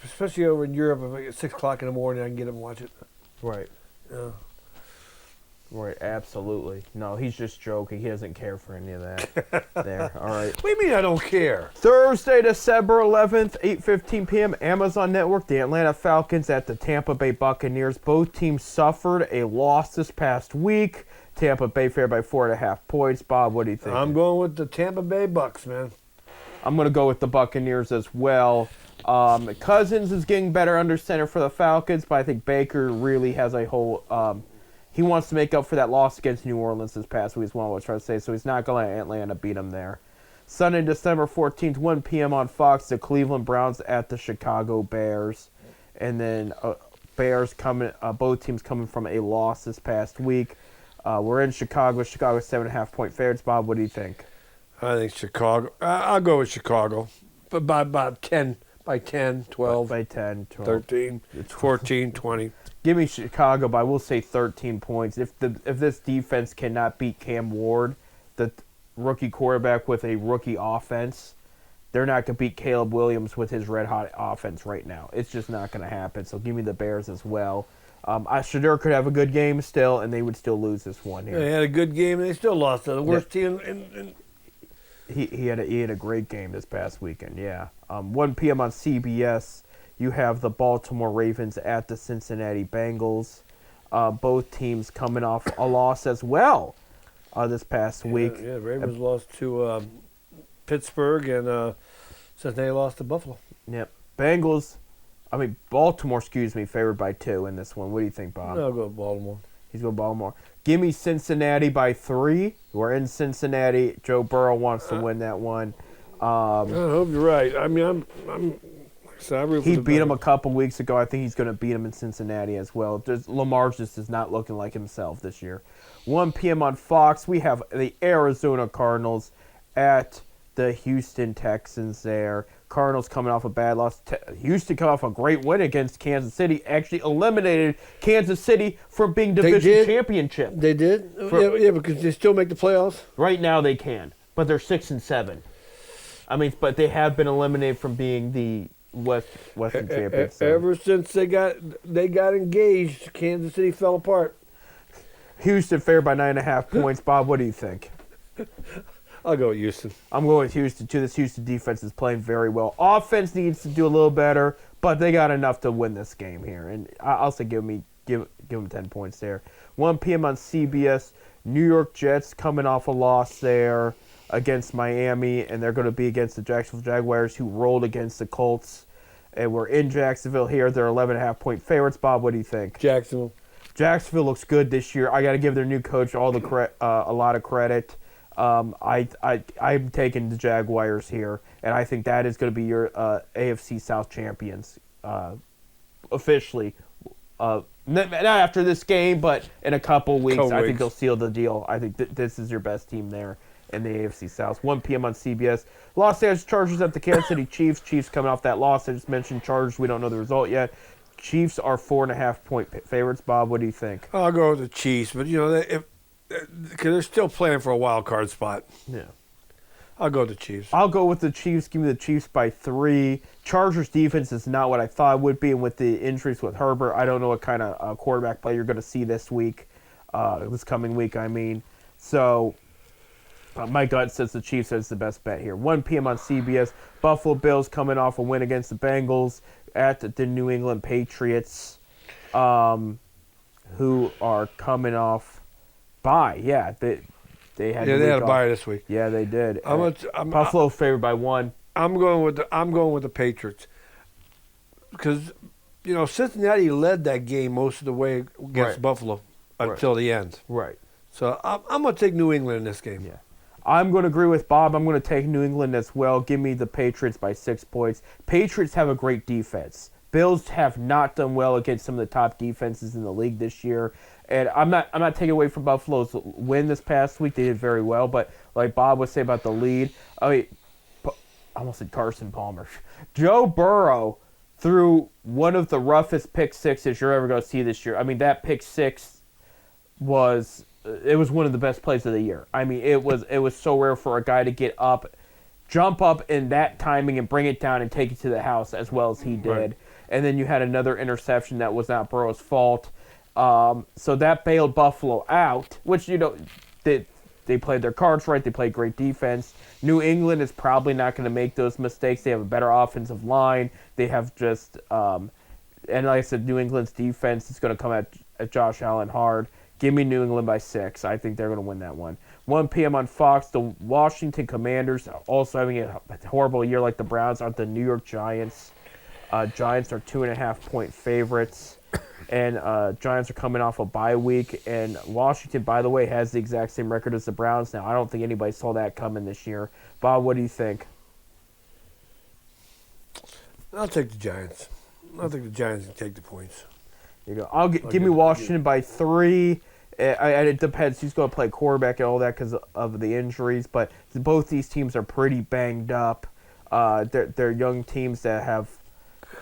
especially over in Europe. If I get 6 o'clock in the morning, I can get up and watch it. Right. Yeah. Right, absolutely. No, he's just joking. He doesn't care for any of that. There, all right. What do you mean I don't care? Thursday, December 11th, 8:15 p.m., Amazon Network, the Atlanta Falcons at the Tampa Bay Buccaneers. Both teams suffered a loss this past week. Tampa Bay favored by 4.5 points. Bob, what do you think? I'm going with the Tampa Bay Bucks, man. I'm going to go with the Buccaneers as well. Cousins is getting better under center for the Falcons, but I think Baker really has a whole he wants to make up for that loss against New Orleans this past week is what I was trying to say, so he's not going to let Atlanta beat him there. Sunday, December 14th, 1 p.m. on Fox, the Cleveland Browns at the Chicago Bears. And then Bears coming, both teams coming from a loss this past week. We're in Chicago. Chicago's 7.5-point favorites. Bob, what do you think? I think Chicago. I'll go with Chicago, but by 10, 12, By 10, 12. 13, 14, 20. Give me Chicago by, we'll say, 13 points. If this defense cannot beat Cam Ward, the rookie quarterback with a rookie offense, they're not going to beat Caleb Williams with his red-hot offense right now. It's just not going to happen. So give me the Bears as well. Shedeur could have a good game still, and they would still lose this one here. They had a good game, and they still lost to the worst team. He had a great game this past weekend, yeah. 1 p.m. on CBS, you have the Baltimore Ravens at the Cincinnati Bengals. Both teams coming off a loss as well this past week. Yeah, Ravens lost to Pittsburgh, and Cincinnati lost to Buffalo. Yep. Baltimore, favored by 2 in this one. What do you think, Bob? I'll go with Baltimore. He's going Baltimore. Give me Cincinnati by 3. We're in Cincinnati. Joe Burrow wants to win that one. I hope you're right. I mean, I'm he beat him a couple weeks ago. I think he's going to beat him in Cincinnati as well. Lamar just is not looking like himself this year. 1 p.m. on Fox, we have the Arizona Cardinals at the Houston Texans there. Cardinals coming off a bad loss. Houston coming off a great win against Kansas City. Actually eliminated Kansas City from being division championship. They did? Yeah, because they still make the playoffs? Right now they can, but they're 6-7. But they have been eliminated from being the Western champions. So. Ever since they got engaged, Kansas City fell apart. Houston favored by 9.5 points. Bob, what do you think? I'll go with Houston. I'm going with Houston, too. This Houston defense is playing very well. Offense needs to do a little better, but they got enough to win this game here. And I'll say give them 10 points there. 1 p.m. on CBS, New York Jets coming off a loss there against Miami, and they're going to be against the Jacksonville Jaguars, who rolled against the Colts. And we're in Jacksonville here. They're 11.5-point favorites. Bob, what do you think? Jacksonville looks good this year. I got to give their new coach a lot of credit. I'm taking the Jaguars here, and I think that is going to be your AFC South champions officially. Not after this game, but in a couple weeks, I think they'll seal the deal. I think this is your best team there in the AFC South. 1 p.m. on CBS. Los Angeles Chargers at the Kansas City Chiefs. Chiefs coming off that loss. I just mentioned Chargers. We don't know the result yet. Chiefs are 4.5-point favorites. Bob, what do you think? I'll go with the Chiefs, but because they're still playing for a wild card spot. Yeah. I'll go with the Chiefs. I'll go with the Chiefs. Give me the Chiefs by 3. Chargers defense is not what I thought it would be, and with the injuries with Herbert, I don't know what kind of quarterback play you're going to see this coming week, So my gut says the Chiefs is the best bet here. 1 p.m. on CBS. Buffalo Bills coming off a win against the Bengals at the New England Patriots, who are coming off bye. Yeah, they had a bye this week. Yeah, they did. Buffalo favored by 1. I'm going with the Patriots because Cincinnati led that game most of the way against Buffalo until the end. Right. So I'm going to take New England in this game. Yeah. I'm going to agree with Bob. I'm going to take New England as well. Give me the Patriots by 6 points. Patriots have a great defense. Bills have not done well against some of the top defenses in the league this year. And I'm not taking away from Buffalo's win this past week. They did very well. But like Bob was saying about the lead, I almost said Carson Palmer. Joe Burrow threw one of the roughest pick sixes you're ever going to see this year. That pick six was one of the best plays of the year. It was so rare for a guy to get up, jump up in that timing and bring it down and take it to the house as well as he did. Right. And then you had another interception that was not Burrow's fault. So that bailed Buffalo out, which, they played their cards right. They played great defense. New England is probably not going to make those mistakes. They have a better offensive line. They have just, and like I said, New England's defense is going to come at Josh Allen hard. Give me New England by 6. I think they're going to win that one. 1 p.m. on Fox, the Washington Commanders, also having a horrible year like the Browns, are the New York Giants. Giants are 2.5-point favorites. And Giants are coming off a bye week. And Washington, by the way, has the exact same record as the Browns now. I don't think anybody saw that coming this year. Bob, what do you think? I'll take the Giants. I think the Giants can take the points. You go. Give me Washington by 3. And it depends who's going to play quarterback and all that because of the injuries. But both these teams are pretty banged up. They're young teams that have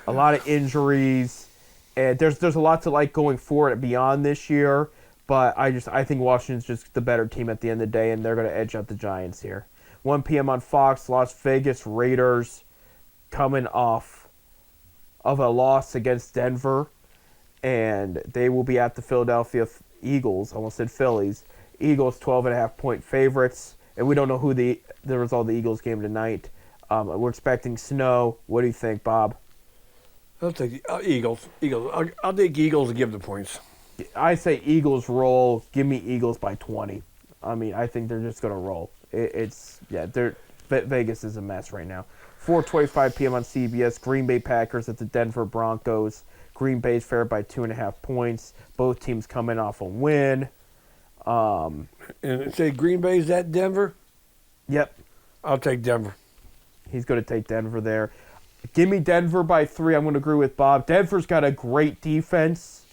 a lot of injuries. And there's a lot to like going forward beyond this year. But I think Washington's just the better team at the end of the day, and they're going to edge out the Giants here. 1 p.m. on Fox, Las Vegas Raiders coming off of a loss against Denver. And they will be at the Philadelphia Eagles. I almost said Phillies. Eagles 12.5-point favorites. And we don't know who the result of the Eagles game tonight. We're expecting snow. What do you think, Bob? I'll take the Eagles. I'll take Eagles and give the points. I say Eagles roll. Give me Eagles by 20. I mean, I think they're just going to roll. Vegas is a mess right now. 4:25 p.m. on CBS. Green Bay Packers at the Denver Broncos. Green Bay's favored by 2.5 points. Both teams coming off a win. And say Green Bay's at Denver? Yep. I'll take Denver. He's going to take Denver there. Give me Denver by 3. I'm going to agree with Bob. Denver's got a great defense,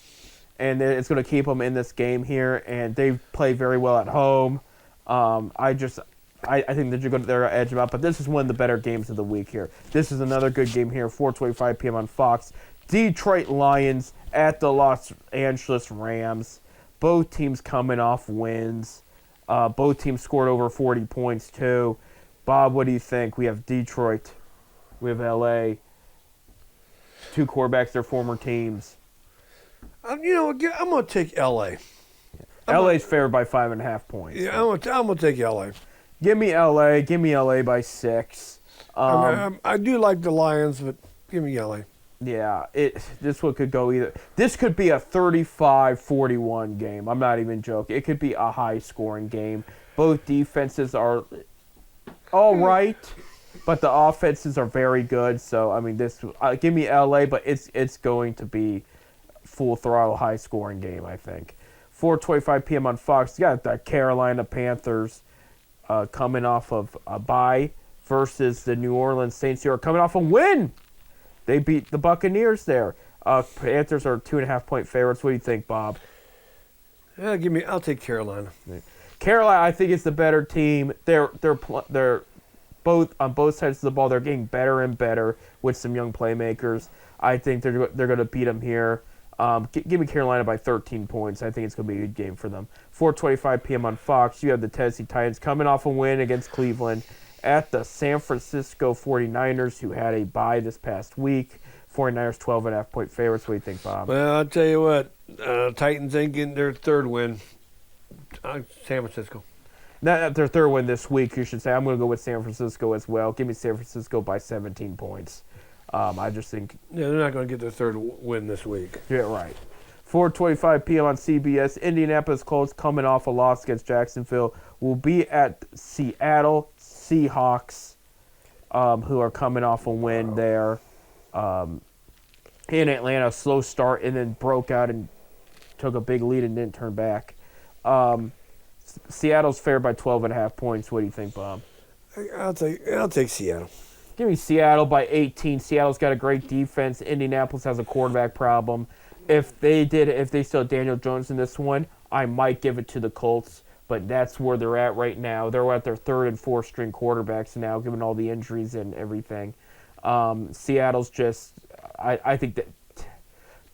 and it's going to keep them in this game here, and they play very well at home. I think that they're going to edge them out, but this is one of the better games of the week here. This is another good game here, 4:25 p.m. on Fox. Detroit Lions at the Los Angeles Rams. Both teams coming off wins. Both teams scored over 40 points, too. Bob, what do you think? We have Detroit. We have L.A. 2 quarterbacks, their former teams. I'm going to take L.A. L.A.'s favored by 5.5 points. Yeah, I'm going to take L.A. Give me L.A. Give me L.A. by 6. I do like the Lions, but give me L.A. Yeah, this one could go either. This could be a 35-41 game. I'm not even joking. It could be a high-scoring game. Both defenses are all right, but the offenses are very good. So, I mean, give me L.A., but it's going to be full-throttle, high-scoring game, I think. 4:25 p.m. on Fox. You got the Carolina Panthers coming off of a bye versus the New Orleans Saints, who are coming off a win. They beat the Buccaneers there. Panthers are 2.5-point favorites. What do you think, Bob? Yeah, I'll take Carolina. Carolina, I think, is the better team. They're both on both sides of the ball. They're getting better and better with some young playmakers. I think they're going to beat them here. Give me Carolina by 13 points. I think it's going to be a good game for them. 4:25 p.m. on Fox. You have the Tennessee Titans coming off a win against Cleveland at the San Francisco 49ers, who had a bye this past week. 49ers 12.5-point favorites. What do you think, Bob? Well, I'll tell you what. Titans ain't getting their third win. San Francisco. Not their third win this week, you should say. I'm going to go with San Francisco as well. Give me San Francisco by 17 points. I just think... Yeah, they're not going to get their third win this week. Yeah, right. 4:25 p.m. on CBS. Indianapolis Colts coming off a loss against Jacksonville will be at Seattle Seahawks, who are coming off a win there. In Atlanta, slow start, and then broke out and took a big lead and didn't turn back. Seattle's favored by 12.5 points. What do you think, Bob? I'll take Seattle. Give me Seattle by 18. Seattle's got a great defense. Indianapolis has a quarterback problem. If they still had Daniel Jones in this one, I might give it to the Colts. But that's where they're at right now. They're at their third and fourth string quarterbacks now, given all the injuries and everything. Seattle's just, I think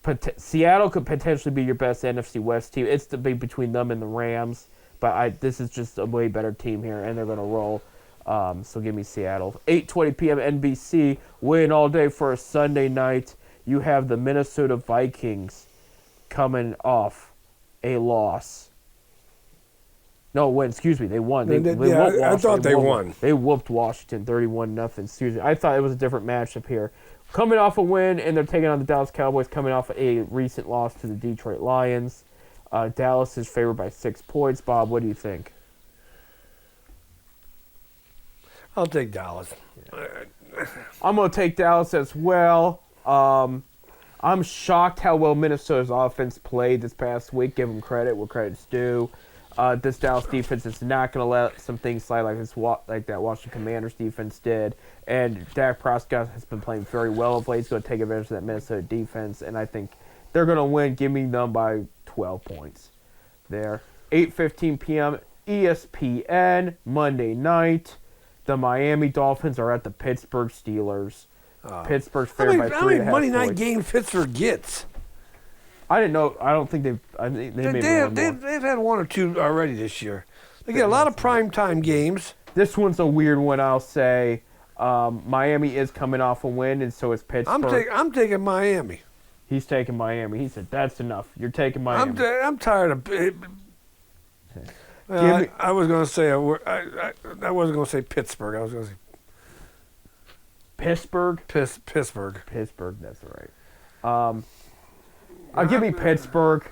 that Seattle could potentially be your best NFC West team. It's the big between them and the Rams. But this is just a way better team here, and they're going to roll. So give me Seattle. 8:20 p.m. NBC. Win all day for a Sunday night. You have the Minnesota Vikings coming off a loss. No, win. Excuse me. They won. They whooped Washington. I thought they won. They whooped Washington 31-0. Excuse me. I thought it was a different matchup here. Coming off a win, and they're taking on the Dallas Cowboys, coming off a recent loss to the Detroit Lions. Dallas is favored by 6 points. Bob, what do you think? I'll take Dallas. I'm going to take Dallas as well. I'm shocked how well Minnesota's offense played this past week. Give them credit where credit's due. This Dallas defense is not going to let some things slide like that Washington Commanders defense did. And Dak Prescott has been playing very well of late. He's going to take advantage of that Minnesota defense, and I think they're going to win. Give me them by 12 points there. 8:15 p.m. ESPN, Monday night. The Miami Dolphins are at the Pittsburgh Steelers. Pittsburgh's favored by 3.5 points. How many Monday night games Pittsburgh gets? I didn't know. I don't think they've. They've had 1 or 2 already this year. They get a lot of primetime games. This one's a weird one, I'll say. Miami is coming off a win, and so is Pittsburgh. I'm taking Miami. He's taking Miami. He said, "That's enough. You're taking Miami." I'm tired of. I was going to say I wasn't going to say Pittsburgh. I was going to say Pittsburgh. Pittsburgh. Pittsburgh. That's right. I'll give me Pittsburgh.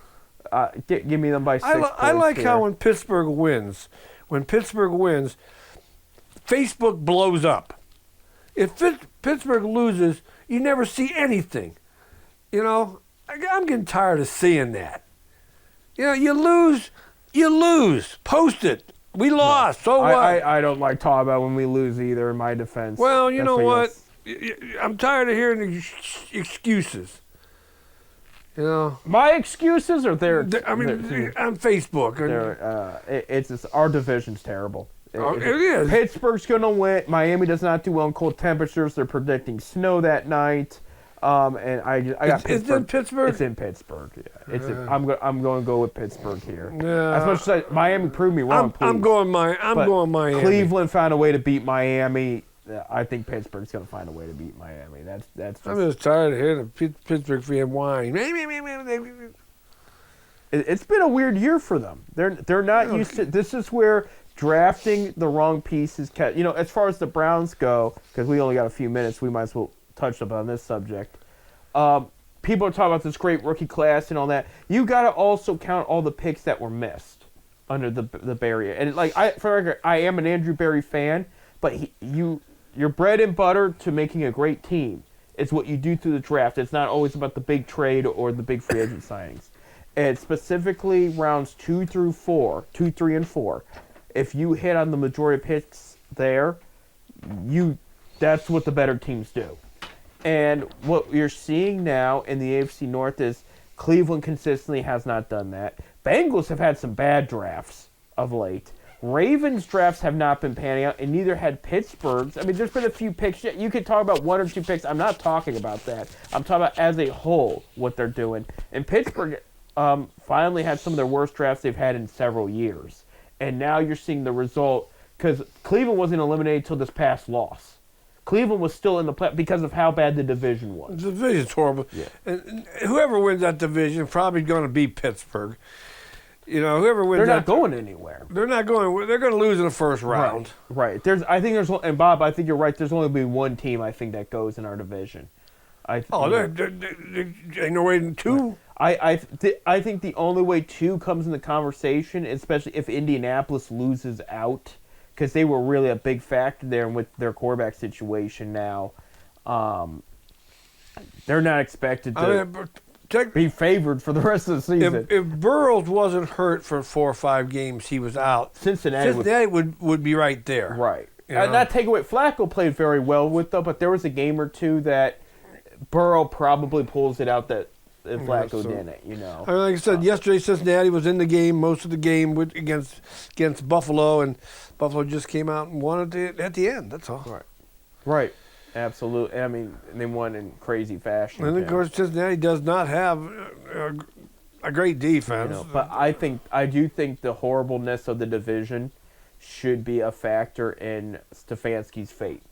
Give me them by 6 points. I like here. how when Pittsburgh wins, Facebook blows up. If Pittsburgh loses, you never see anything. You know, I'm getting tired of seeing that. You know, you lose. Post it. We lost. So what? I don't like talking about when we lose either, in my defense. Well, you know what? I'm tired of hearing excuses. You know, my excuses are there. On Facebook. It's just, our division's terrible. It is. Pittsburgh's going to win. Miami does not do well in cold temperatures. They're predicting snow that night. And I got Pittsburgh. It's in Pittsburgh? It's in Pittsburgh. Yeah. I'm going to go with Pittsburgh here. Yeah. As much as Miami proved me wrong. I'm going Miami. Cleveland found a way to beat Miami. I think Pittsburgh's going to find a way to beat Miami. That's. I'm just tired of hearing the Pittsburgh fan whine. It's been a weird year for them. They're not used to. This is where drafting the wrong pieces. You know, as far as the Browns go, because we only got a few minutes, we might as well touch up on this subject. People are talking about this great rookie class and all that. You got to also count all the picks that were missed under the Berry. And I am an Andrew Berry fan, but your bread and butter to making a great team is what you do through the draft. It's not always about the big trade or the big free agent signings. And specifically rounds 2, 3, and 4. If you hit on the majority of picks there, that's what the better teams do. And what you're seeing now in the AFC North is Cleveland consistently has not done that. Bengals have had some bad drafts of late. Ravens drafts have not been panning out, and neither had Pittsburgh's. I mean, there's been a few picks. You could talk about 1 or 2 picks. I'm not talking about that. I'm talking about as a whole what they're doing. And Pittsburgh finally had some of their worst drafts they've had in several years. And now you're seeing the result, because Cleveland wasn't eliminated until this past loss. Cleveland was still in the play because of how bad the division was. The division's horrible. Yeah. And whoever wins that division probably going to beat Pittsburgh. You know, whoever wins, they're not going anywhere. They're not going. They're going to lose in the first round. Right. And Bob, I think you're right. There's only be one team I think that goes in our division. There's no way in 2. I think the only way 2 comes in the conversation, especially if Indianapolis loses out, because they were really a big factor there with their quarterback situation now. They're not expected to be favored for the rest of the season. If Burrows wasn't hurt for 4 or 5 games, he was out. Cincinnati would be right there. Right. Not take away. Flacco played very well with them, but there was a game or 2 that Burrow probably pulls it out that Flacco didn't. You know. Like I said, yesterday Cincinnati was in the game most of the game against Buffalo, and Buffalo just came out and won at the end. That's all. Right. Absolutely. I mean, they won in crazy fashion. And of course, Cincinnati does not have a great defense. You know, but I do think the horribleness of the division should be a factor in Stefanski's fate,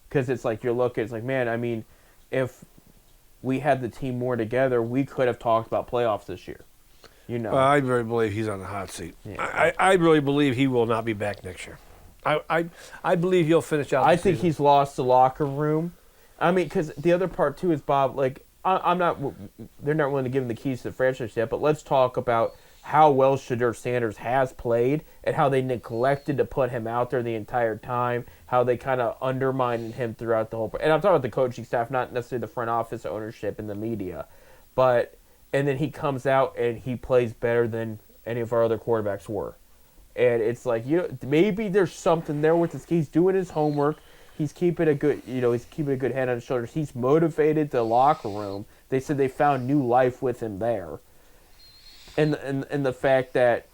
because it's like it's like, man, I mean, if we had the team more together, we could have talked about playoffs this year. You know. I really believe he's on the hot seat. Yeah. I really believe he will not be back next year. I believe he'll finish out. I the think season. he's lost the locker room. I mean, because the other part too is Bob. Like, I'm not. They're not willing to give him the keys to the franchise yet. But let's talk about how well Shedeur Sanders has played and how they neglected to put him out there the entire time. How they kind of undermined him throughout the whole. And I'm talking about the coaching staff, not necessarily the front office, ownership, and the media. But and then he comes out and he plays better than any of our other quarterbacks were. And it's like, maybe there's something there with this. He's doing his homework. He's keeping a good, he's keeping a good head on his shoulders. He's motivated the locker room. They said they found new life with him there. And the fact that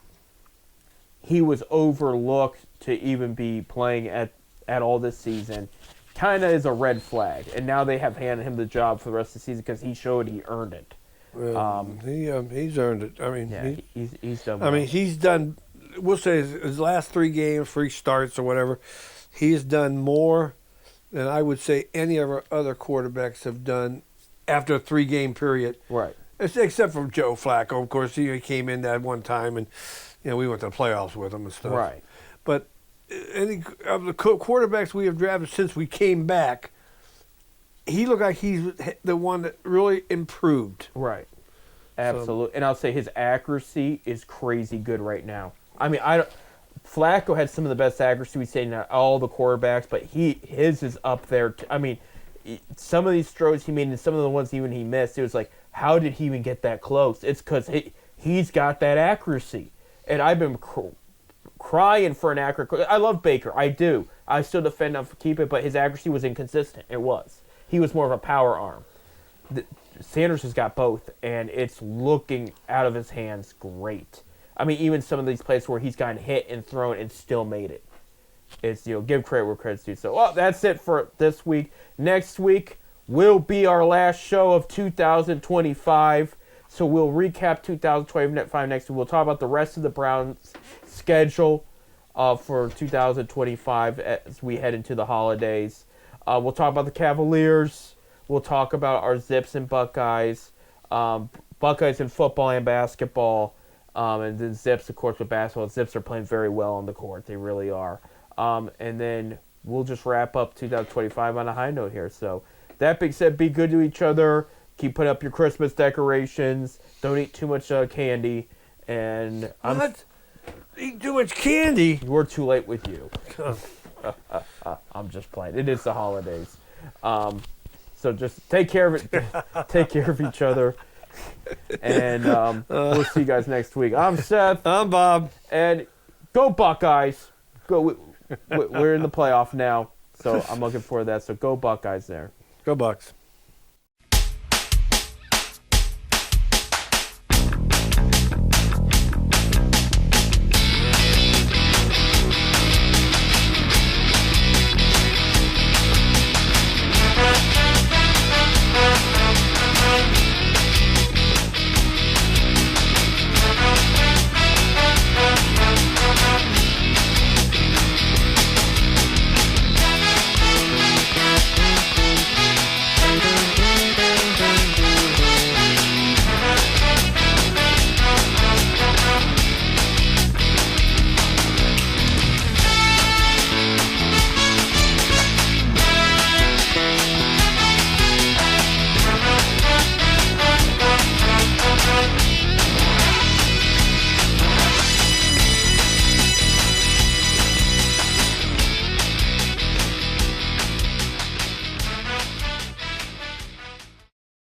he was overlooked to even be playing at all this season kind of is a red flag. And now they have handed him the job for the rest of the season because he showed he earned it. He's earned it. I mean, Yeah, he's done I well. mean, he's done. We'll say his last 3 games, 3 starts or whatever, he's done more than I would say any of our other quarterbacks have done after a 3-game period. Right. Except for Joe Flacco, of course. He came in that one time, and we went to the playoffs with him and stuff. Right. But any of the quarterbacks we have drafted since we came back, he looked like he's the one that really improved. Right. Absolutely. And I'll say his accuracy is crazy good right now. I mean, Flacco had some of the best accuracy we've seen in all the quarterbacks, but his is up there. I mean, some of these throws he made and some of the ones even he missed, it was like, how did he even get that close? It's because he's got that accuracy. And I've been crying for an accurate. I love Baker. I do. I still defend him for keep it, but his accuracy was inconsistent. It was. He was more of a power arm. Sanders has got both, and it's looking out of his hands great. I mean, even some of these plays where he's gotten hit and thrown and still made it. It's, give credit where credit's due. So, that's it for this week. Next week will be our last show of 2025. So we'll recap 2025 next week. We'll talk about the rest of the Browns' schedule for 2025 as we head into the holidays. We'll talk about the Cavaliers. We'll talk about our Zips and Buckeyes. Buckeyes in football and basketball. And then Zips, of course, with basketball. Zips are playing very well on the court. They really are. And then we'll just wrap up 2025 on a high note here. So that being said, be good to each other. Keep putting up your Christmas decorations. Don't eat too much candy. And Eat too much candy? we're too late with you. I'm just playing. It is the holidays. So just take care of it. Take care of each other. And we'll see you guys next week. I'm Seth. I'm Bob. And go Buckeyes. Go. We're in the playoff now. So I'm looking forward to that. So go Buckeyes there. Go Bucks.